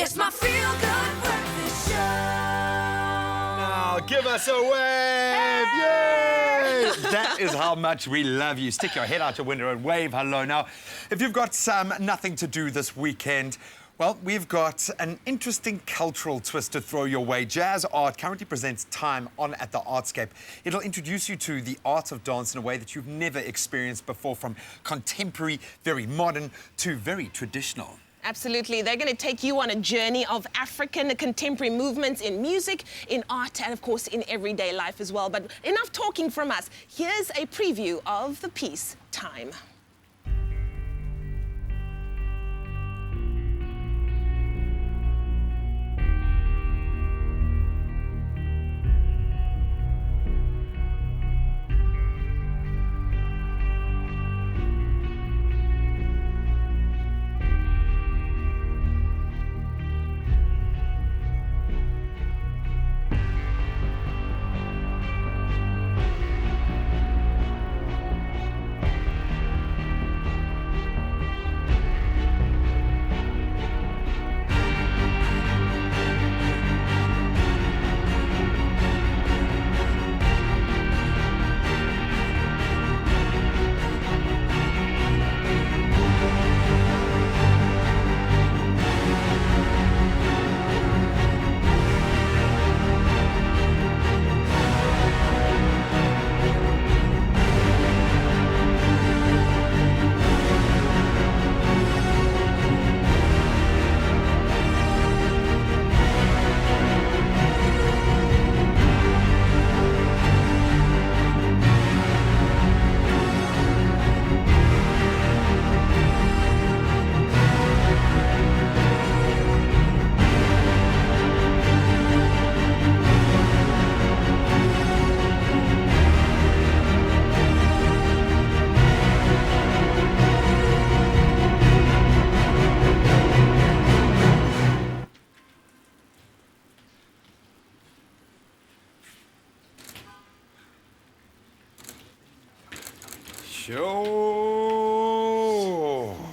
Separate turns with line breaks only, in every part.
It's my feel-good breakfast show.
Now, give us a wave! Yay! That is how much we love you. Stick your head out your window and wave hello. Now, if you've got nothing to do this weekend, well, we've got an interesting cultural twist to throw your way. Jazzart currently presents Time on at the Artscape. It'll introduce you to the art of dance in a way that you've never experienced before, from contemporary, very modern, to very traditional.
Absolutely. They're going to take you on a journey of African contemporary movements in music, in art, and of course in everyday life as well. But enough talking from us. Here's a preview of the piece, Time.
Sure.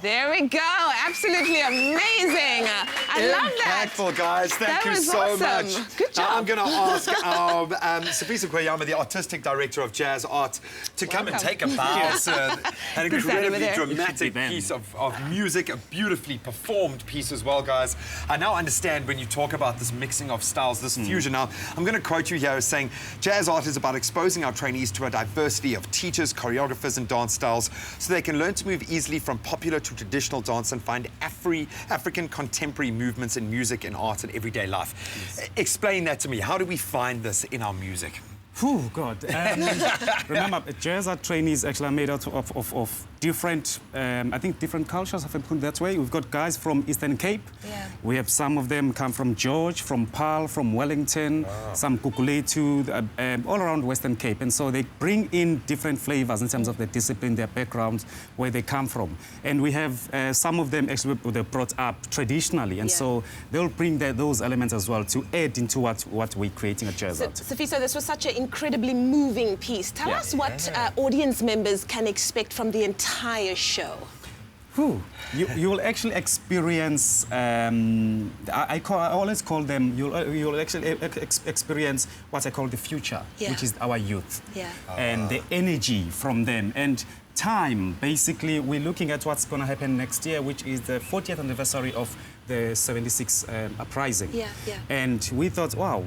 There we go. Absolutely amazing. I love that.
Impactful, guys. Thank you so
awesome.
much.
Good job.
Now I'm going to ask our Sifiso Kweyama, the artistic director of Jazzart, to come and take a bow, sir. An incredibly dramatic piece of music, a beautifully performed piece as well, guys. I now understand when you talk about this mixing of styles, this fusion. Now, I'm going to quote you here as saying, Jazzart is about exposing our trainees to a diversity of teachers, choreographers and dance styles so they can learn to move easily from popular to traditional dance and find African contemporary movements in music and art and everyday life. Yes. Explain that to me. How do we find this in our music?
Oh, God. Remember, Jazzart trainees actually are made out of different, I think, different cultures, if I put it that way. We've got guys from Eastern Cape. Yeah. We have some of them come from George, from Paarl, from Wellington, some Kukuletu, all around Western Cape. And so they bring in different flavors in terms of their discipline, their backgrounds, where they come from. And we have some of them actually they're brought up traditionally. And so they'll bring those elements as well to add into what we're creating at Jazzart.
Sifiso, this was such an incredibly moving piece. Tell us what audience members can expect from the entire show.
You will actually experience, I always call them, you'll actually experience what I call the future, which is our youth, and the energy from them. And time, basically, we're looking at what's going to happen next year, which is the 40th anniversary of the 76 uprising. And we thought, wow,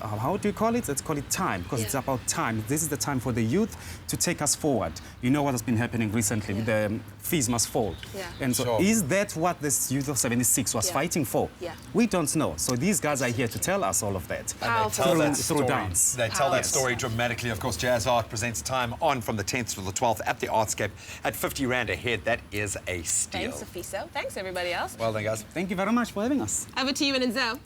how do you call it? Let's call it time, because it's about time. This is the time for the youth to take us forward. You know what has been happening recently with the fees must fall. And so is that what this youth of 76 was fighting for? We don't know. So these guys are here to tell us all of that. Through dance.
They tell that story dramatically. Of course, Jazzart presents Time on from the 10th to the 12th at the Artscape at 50 Rand a head. That is a steal.
Thanks, Sifiso. Thanks, everybody else.
Well done, guys.
Thank you very much for having us.
Over to you, Enzo.